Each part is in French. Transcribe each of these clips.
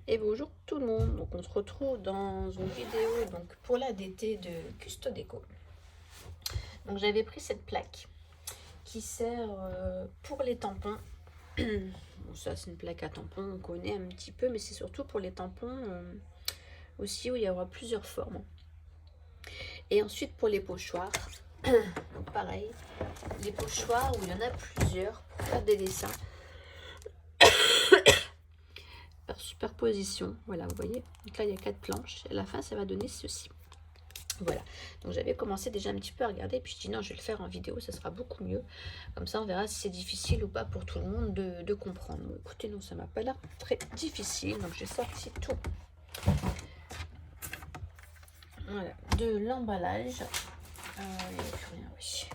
Et bonjour tout le monde, donc on se retrouve dans une vidéo donc pour la DT de Custodeco. Donc j'avais pris cette plaque qui sert pour les tampons. Bon, ça c'est une plaque à tampons, on connaît un petit peu, mais c'est surtout pour les tampons aussi où il y aura plusieurs formes. Et ensuite pour les pochoirs, donc pareil, les pochoirs où il y en a plusieurs pour faire des dessins. Par superposition, voilà, vous voyez. Donc là il y a 4 planches, et à la fin ça va donner ceci. Voilà, donc j'avais commencé déjà un petit peu à regarder, puis je dis non, je vais le faire en vidéo, ça sera beaucoup mieux. Comme ça, on verra si c'est difficile ou pas pour tout le monde de comprendre. Bon, écoutez, non, ça m'a pas l'air très difficile, donc j'ai sorti tout. Voilà, de l'emballage. Il n'y a plus rien, oui.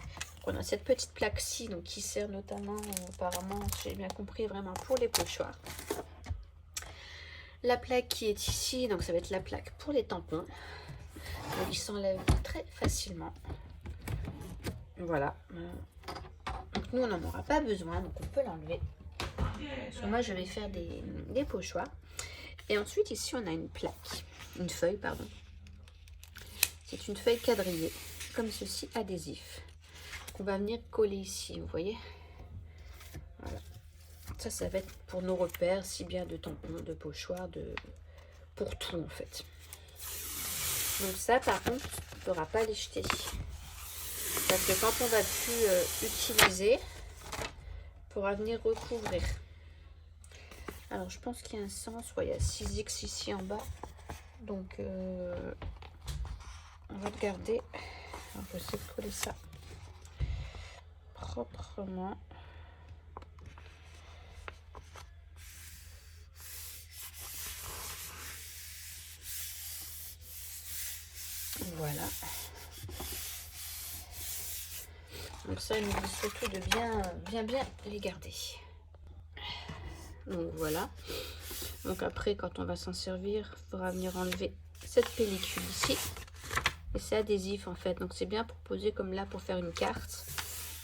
On a cette petite plaque-ci, donc qui sert notamment, apparemment, si j'ai bien compris, vraiment pour les pochoirs. La plaque qui est ici, donc ça va être la plaque pour les tampons. Donc il s'enlève très facilement. Voilà. Donc nous on n'en aura pas besoin, donc on peut l'enlever. Moi je vais faire des pochoirs. Et ensuite ici on a une plaque, une feuille pardon. C'est une feuille quadrillée, comme ceci, adhésif. Qu'on va venir coller ici, vous voyez. Voilà. Ça va être pour nos repères, si bien de tampons, de pochoirs, pour tout en fait. Donc ça par contre, on ne pourra pas les jeter. Parce que quand on va plus utiliser, on pourra venir recouvrir. Alors je pense qu'il y a un sens, ouais, il y a 6X ici en bas. Donc on va regarder. On va essayer de coller ça proprement. Voilà. Donc ça, il nous dit surtout de bien les garder. Donc voilà. Donc après, quand on va s'en servir, il faudra venir enlever cette pellicule ici. Et c'est adhésif en fait. Donc c'est bien pour poser comme là pour faire une carte.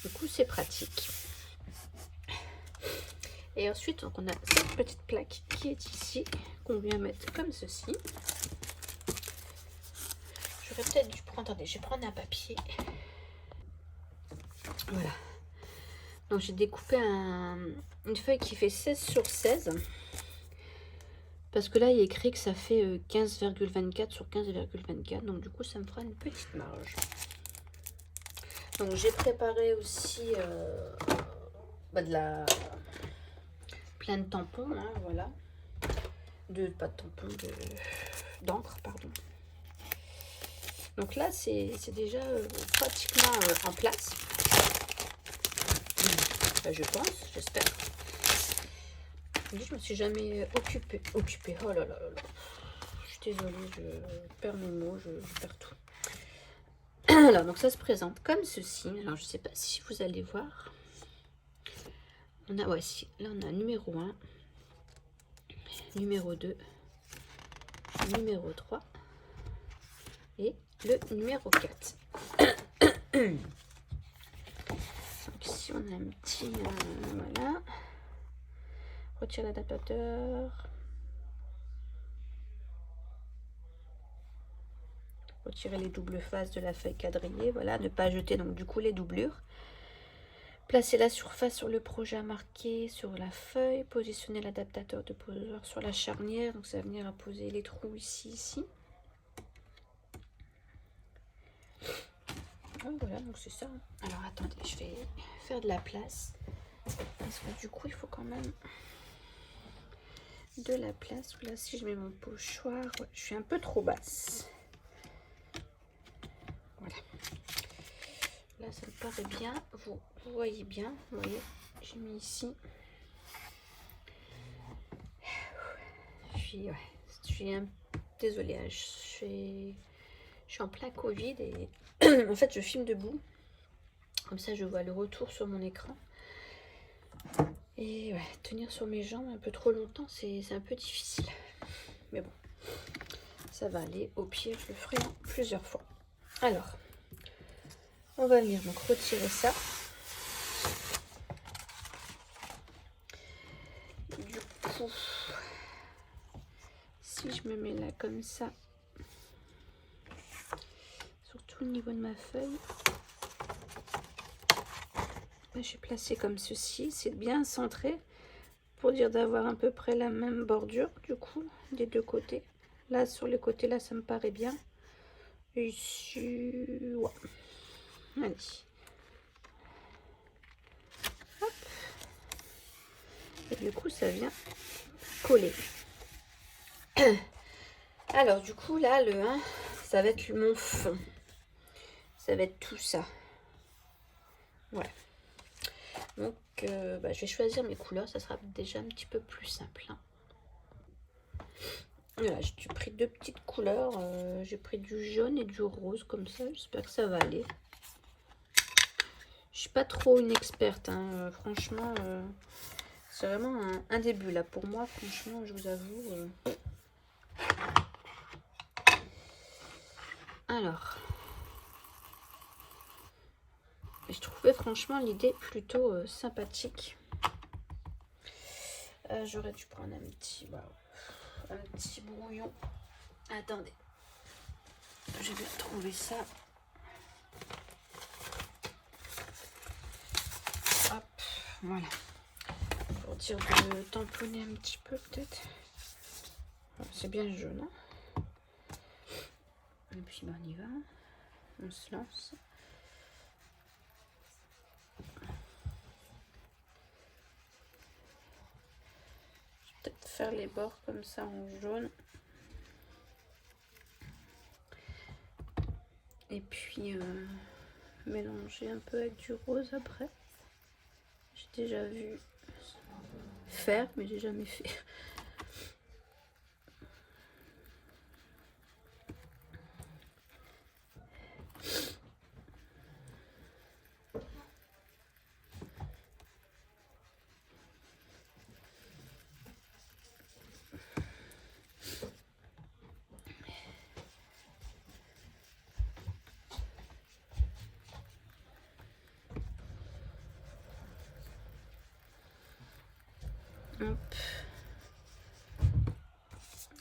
Du coup, c'est pratique. Et ensuite, donc on a cette petite plaque qui est ici, qu'on vient mettre comme ceci. J'aurais peut-être dû prendre, attendez, je vais prendre un papier. Voilà. Donc j'ai découpé une feuille qui fait 16 sur 16. Parce que là, il est écrit que ça fait 15,24 sur 15,24. Donc du coup, ça me fera une petite marge. Donc j'ai préparé aussi plein de tampons, hein, voilà. Pas de tampons, d'encre, pardon. Donc là, c'est déjà pratiquement en place. Enfin, je pense, j'espère. Je me suis jamais occupée. Oh là là là là. Je suis désolée, je perds mes mots, je perds tout. Alors, donc ça se présente comme ceci. Alors, je sais pas si vous allez voir. On a, voici, là on a numéro 1, numéro 2, numéro 3 et le numéro 4. Donc ici on a un petit, voilà. Retire l'adaptateur. Retirer les doubles faces de la feuille quadrillée, voilà, ne pas jeter donc du coup les doublures. Placer la surface sur le projet à marquer sur la feuille, positionner l'adaptateur de poseur sur la charnière, donc ça va venir à poser les trous ici. Ah, voilà, donc c'est ça. Alors attendez, je vais faire de la place, parce que du coup il faut quand même de la place. Là si je mets mon pochoir, ouais, je suis un peu trop basse. Voilà. Là ça me paraît bien, vous voyez bien, vous voyez, j'ai mis ici. Je suis désolée, je suis en plein Covid et en fait je filme debout. Comme ça je vois le retour sur mon écran. Et ouais, tenir sur mes jambes un peu trop longtemps, c'est un peu difficile. Mais bon, ça va aller. Au pire, je le ferai plusieurs fois. Alors, on va venir donc retirer ça. Du coup, si je me mets là comme ça, surtout au niveau de ma feuille, je vais placer comme ceci, c'est bien centré pour dire d'avoir à peu près la même bordure du coup des deux côtés. Là sur les côtés là ça me paraît bien. Et ici, ouais. Allez. Hop. Et du coup ça vient coller. Alors du coup là le 1 ça va être mon fond, ça va être tout ça. Voilà. Donc je vais choisir mes couleurs, ça sera déjà un petit peu plus simple, hein. Voilà, j'ai pris deux petites couleurs, j'ai pris du jaune et du rose comme ça, j'espère que ça va aller. Je suis pas trop une experte, hein. Franchement c'est vraiment un début là pour moi, franchement je vous avoue. Alors, je trouvais franchement l'idée plutôt sympathique. J'aurais dû prendre un petit brouillon. Attendez, je vais retrouver ça. Hop, voilà. Pour dire de tamponner un petit peu peut-être. C'est bien jaune, hein. Et puis on y va. On se lance. Je vais peut-être faire les bords comme ça en jaune. Et puis mélanger un peu avec du rose après. J'ai déjà vu faire, mais j'ai jamais fait. Hop.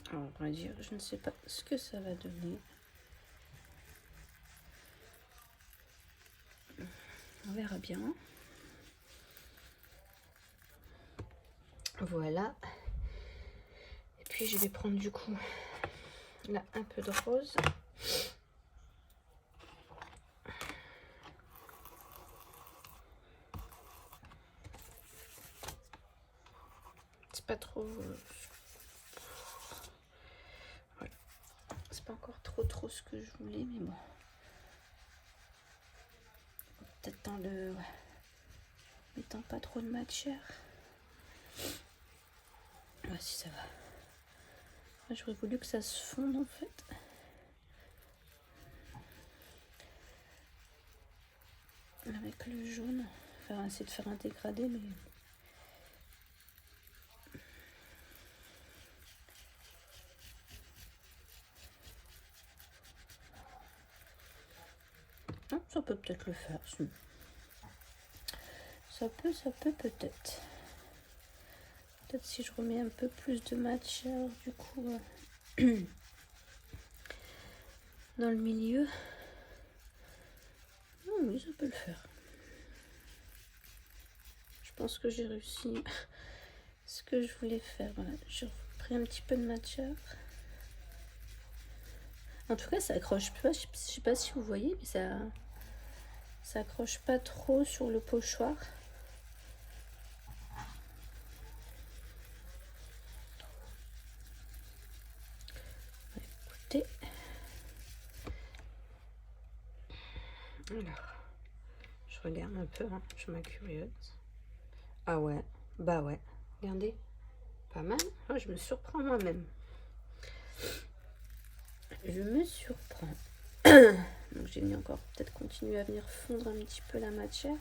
Alors, on va dire, je ne sais pas ce que ça va donner. On verra bien. Voilà. Et puis je vais prendre du coup là un peu de rose. C'est pas trop. Voilà. C'est pas encore trop ce que je voulais, mais bon. Peut-être dans le. Ouais. Mettant pas trop de matière. Ouais, si ça va. J'aurais voulu que ça se fonde en fait. Avec le jaune. Enfin, essayer de faire un dégradé, mais. Non, ça peut peut-être le faire. Ça peut peut-être. Peut-être si je remets un peu plus de matière, du coup, dans le milieu. Oh, oui, ça peut le faire. Je pense que j'ai réussi ce que je voulais faire. Voilà, j'ai pris un petit peu de matière. En tout cas, ça accroche pas. Je sais pas si vous voyez, mais ça accroche pas trop sur le pochoir. Écoutez. Alors, je regarde un peu, hein, je suis curieuse. Ah ouais, bah ouais, regardez, pas mal. Oh, je me surprends moi-même. Je me surprends. Donc j'ai mis encore peut-être continuer à venir fondre un petit peu la matière.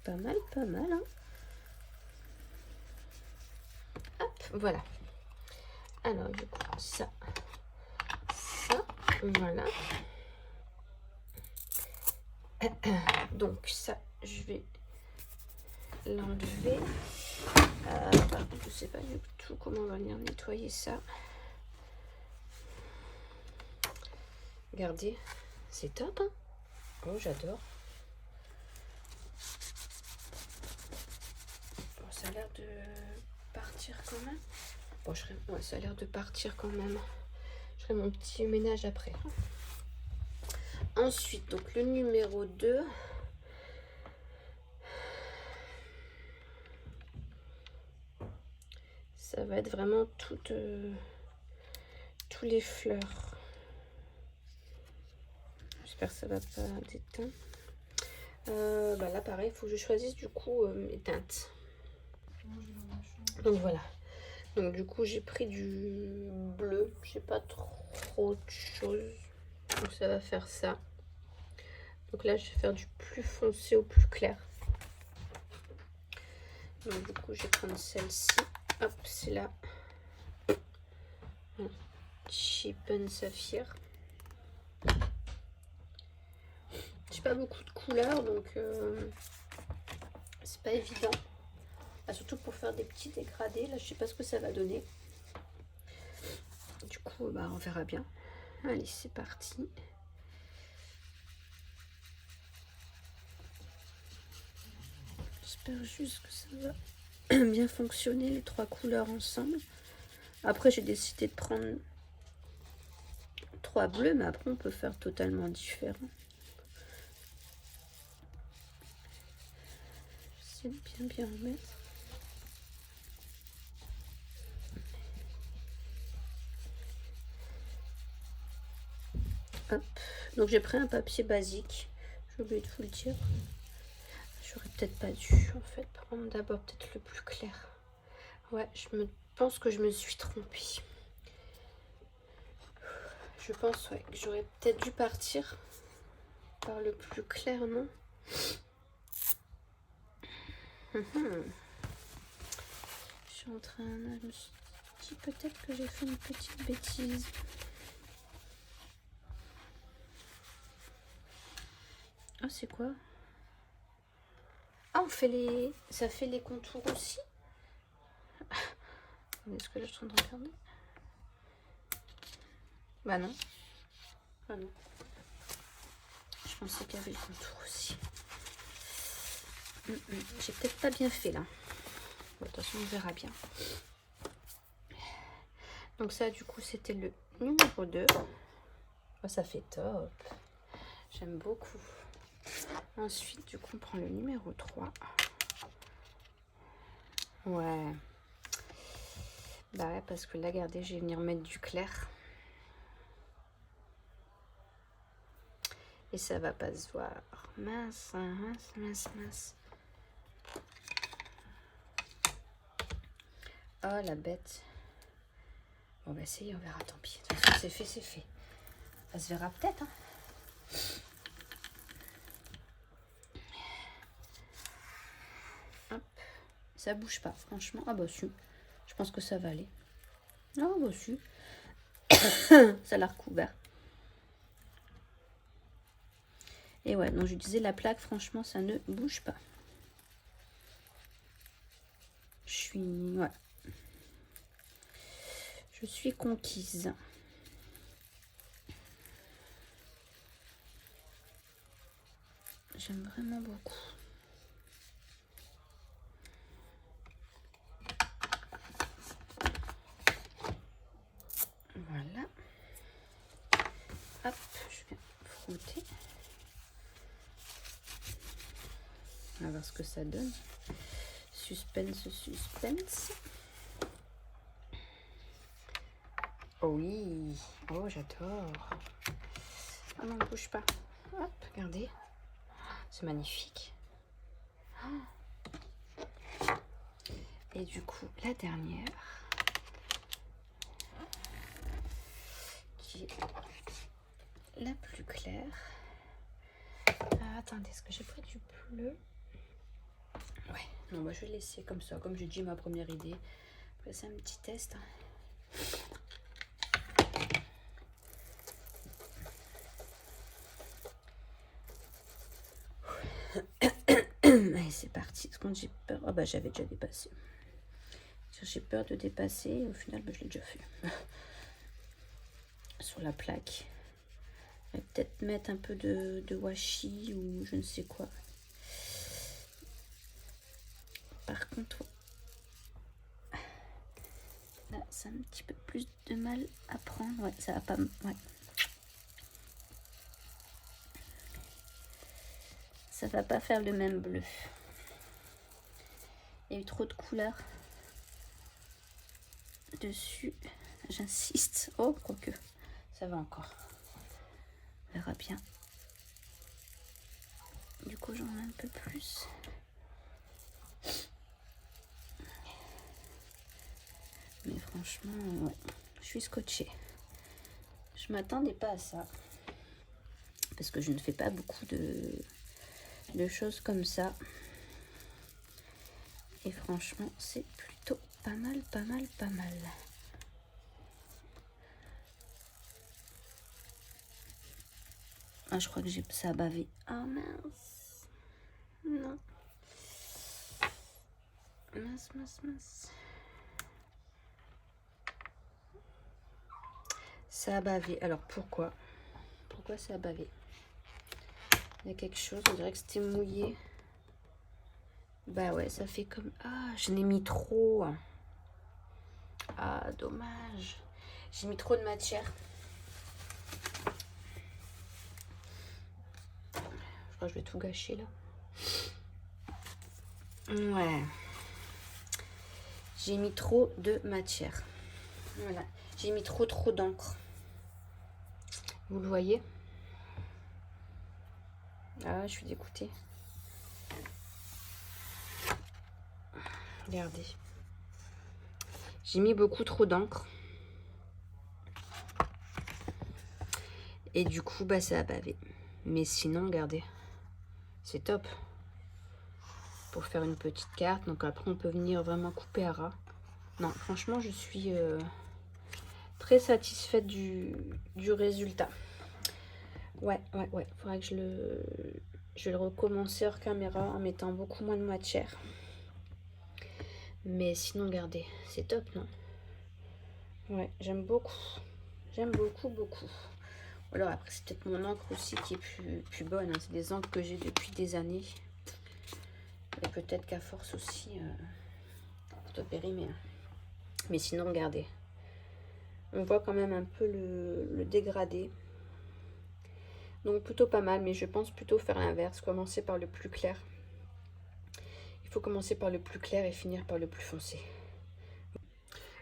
Pas mal, hein. Hop, voilà. Alors du coup, ça, voilà. Donc ça, je vais l'enlever. sais pas du tout comment on va venir nettoyer ça. Regardez, c'est top, hein. Oh, j'adore. Bon, ça a l'air de partir quand même. Bon, ouais, ça a l'air de partir quand même. Je ferai mon petit ménage après. Ensuite, donc le numéro 2. Ça va être vraiment tous les fleurs. J'espère que ça va pas déteindre. Là, pareil, il faut que je choisisse du coup mes teintes. Donc voilà. Donc du coup, j'ai pris du bleu. J'ai pas trop de choses. Donc ça va faire ça. Donc là, je vais faire du plus foncé au plus clair. Donc du coup, je vais prendre celle-ci. Hop, c'est là. Chippen Saphir. J'ai pas beaucoup de couleurs, donc c'est pas évident. Surtout pour faire des petits dégradés. Là, je sais pas ce que ça va donner. Du coup, on verra bien. Allez, c'est parti. J'espère juste que ça va bien fonctionner, les 3 couleurs ensemble. Après, j'ai décidé de prendre 3 bleus, mais après, on peut faire totalement différent. J'essaie de bien remettre. Hop. Donc, j'ai pris un papier basique. J'ai oublié de vous le dire. J'aurais peut-être pas dû, en fait, prendre d'abord peut-être le plus clair. Ouais, je pense que je me suis trompée. Je pense, ouais, que j'aurais peut-être dû partir par le plus clair, non? Je suis en train... Je me suis dit peut-être que j'ai fait une petite bêtise. Ah, c'est quoi? Ah, on fait les... Ça fait les contours aussi? Est-ce que je suis en train de regarder? Bah non. Ah non. Je pensais qu'il y avait le contour aussi. J'ai peut-être pas bien fait là. Bon, de toute façon, on verra bien. Donc ça, du coup, c'était le numéro 2. Oh, ça fait top. J'aime beaucoup. Ensuite, du coup, on prend le numéro 3. Ouais. Bah ouais, parce que là, regardez, je vais venir mettre du clair. Et ça va pas se voir. Mince, mince, mince, mince. Oh, la bête. Bon, bah si, on verra, tant pis. De toute façon, c'est fait, c'est fait. Ça se verra peut-être, hein. Hop. Ça bouge pas, franchement. Ah bah si. Je pense que ça va aller. Ah bah si. Ça l'a recouvert. Et ouais, donc je disais, la plaque, franchement, ça ne bouge pas. Je suis... Ouais. Je suis conquise. J'aime vraiment beaucoup. Voilà. Hop, je viens frotter. On va voir ce que ça donne. Suspense, suspense. Oh oui. Oh, j'adore. Ah non, ne bouge pas. Hop, regardez. C'est magnifique. Et du coup, la dernière, qui est la plus claire. Attendez, est-ce que j'ai pris du bleu? Ouais, non, bah, je vais laisser comme ça, comme j'ai dit ma première idée. Après, c'est un petit test. Allez, c'est parti. Est-ce qu'on j'ai peur? Oh bah j'avais déjà dépassé. J'ai peur de dépasser et au final je l'ai déjà fait. Sur la plaque. Je vais peut-être mettre un peu de washi ou je ne sais quoi. Par contre, là, c'est un petit peu plus de mal à prendre. Ouais, ça va pas... Ouais. Ça va pas faire le même bleu. Il y a eu trop de couleurs dessus. J'insiste. Oh, quoique, ça va encore. On verra bien. Du coup, j'en mets un peu plus. Mais franchement, ouais, je suis scotchée. Je m'attendais pas à ça. Parce que je ne fais pas beaucoup de choses comme ça. Et franchement, c'est plutôt pas mal, pas mal, pas mal. Ah, je crois que ça a bavé. Ah mince. Non. Mince, mince, mince. Ça a bavé. Alors pourquoi? Pourquoi ça a bavé? Il y a quelque chose, on dirait que c'était mouillé. Bah ouais, ça fait comme... Ah, je l'ai mis trop. Ah, dommage. J'ai mis trop de matière. Je crois que je vais tout gâcher là. Ouais. J'ai mis trop de matière. Voilà. J'ai mis trop d'encre. Vous le voyez? Ah, je suis dégoûtée. Regardez. J'ai mis beaucoup trop d'encre. Et du coup, bah, ça a bavé. Mais sinon, regardez. C'est top. Pour faire une petite carte. Donc après, on peut venir vraiment couper à ras. Non, franchement, je suis très satisfaite du résultat. Ouais. Faudrait que je vais le recommencer hors caméra en mettant beaucoup moins de matière. Mais sinon, regardez, c'est top, non? Ouais, j'aime beaucoup. J'aime beaucoup, beaucoup. Alors après, c'est peut-être mon encre aussi qui est plus bonne. Hein. C'est des encres que j'ai depuis des années. Et peut-être qu'à force aussi, ça doit périmer. Mais sinon, regardez. On voit quand même un peu le dégradé. Donc plutôt pas mal, mais je pense plutôt faire l'inverse. Commencer par le plus clair. Il faut commencer par le plus clair et finir par le plus foncé.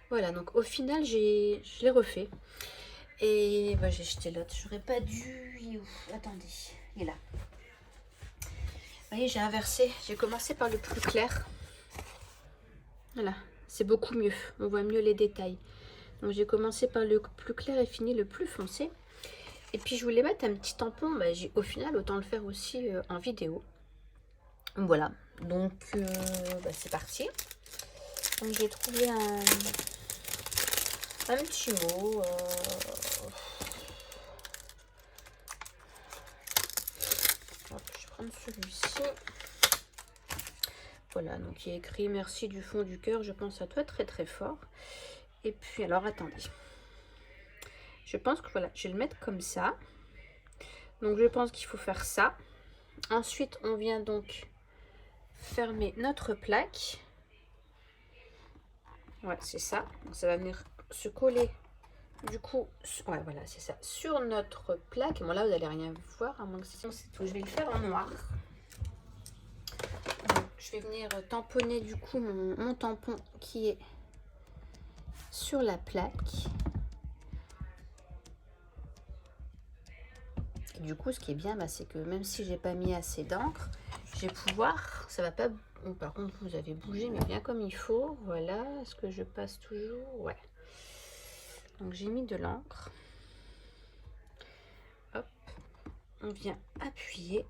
Voilà, donc au final, je l'ai refait. Et bah, j'ai jeté l'autre. J'aurais pas dû... Il est où? Attendez, il est là. Vous voyez, j'ai inversé. J'ai commencé par le plus clair. Voilà, c'est beaucoup mieux. On voit mieux les détails. Donc j'ai commencé par le plus clair et fini le plus foncé. Et puis je voulais mettre un petit tampon. Bah, au final, autant le faire aussi en vidéo. Voilà, donc bah, c'est parti. Donc j'ai trouvé un petit mot. Hop, je vais prendre celui-ci. Voilà, donc il y a écrit merci du fond du cœur, je pense à toi très très fort. Et puis alors attendez. Je pense que voilà, je vais le mettre comme ça. Donc je pense qu'il faut faire ça. Ensuite, on vient donc fermer notre plaque. Ouais, c'est ça. Donc, ça va venir se coller du coup, ouais, voilà, c'est ça, sur notre plaque. Bon, là, vous n'allez rien voir, à moins que c'est tout. Je vais le faire en noir. Donc, je vais venir tamponner du coup mon tampon qui est sur la plaque. Et du coup, ce qui est bien, bah, c'est que même si j'ai pas mis assez d'encre, je vais pouvoir, ça va pas, par contre, vous avez bougé, mais bien comme il faut. Voilà, est-ce que je passe toujours? Ouais. Donc, j'ai mis de l'encre. Hop, on vient appuyer.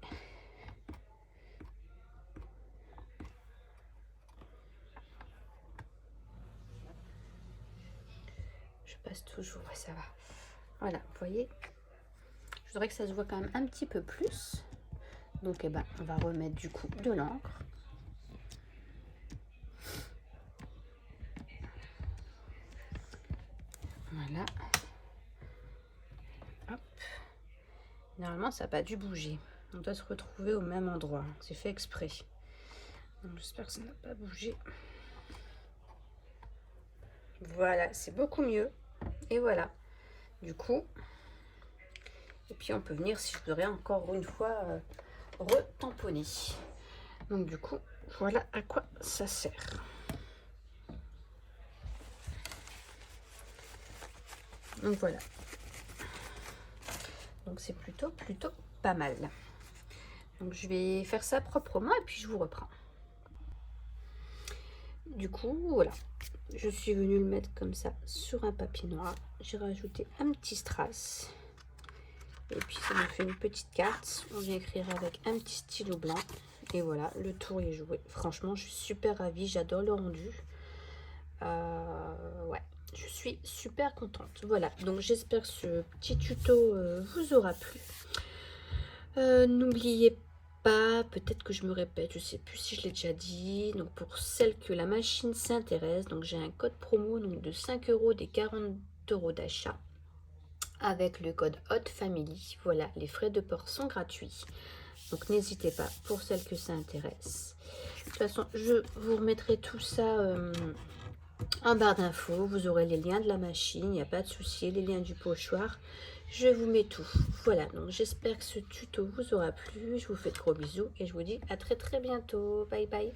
Je passe toujours, ouais, ça va. Voilà, vous voyez, je voudrais que ça se voit quand même un petit peu plus. Donc, eh ben, on va remettre du coup de l'encre. Voilà. Hop. Normalement, ça n'a pas dû bouger. On doit se retrouver au même endroit. C'est fait exprès. J'espère que ça n'a pas bougé. Voilà, c'est beaucoup mieux. Et voilà. Du coup, et puis on peut venir, si je voudrais, encore une fois retamponner. Donc du coup, voilà à quoi ça sert. Donc voilà. Donc c'est plutôt pas mal. Donc je vais faire ça proprement et puis je vous reprends. Du coup, voilà. Je suis venue le mettre comme ça sur un papier noir. J'ai rajouté un petit strass. Et puis ça me fait une petite carte. On vient écrire avec un petit stylo blanc. Et voilà, le tour est joué. Franchement, je suis super ravie. J'adore le rendu. Ouais, je suis super contente. Voilà, donc j'espère que ce petit tuto vous aura plu. N'oubliez pas, peut-être que je me répète, je sais plus si je l'ai déjà dit. Donc pour celles que la machine s'intéresse, donc j'ai un code promo donc de 5 € des 40 € d'achat. Avec le code Hot Family, voilà, les frais de port sont gratuits. Donc n'hésitez pas pour celles que ça intéresse. De toute façon, je vous remettrai tout ça en barre d'infos. Vous aurez les liens de la machine, il n'y a pas de souci, les liens du pochoir. Je vous mets tout. Voilà, donc j'espère que ce tuto vous aura plu. Je vous fais de gros bisous et je vous dis à très bientôt. Bye bye.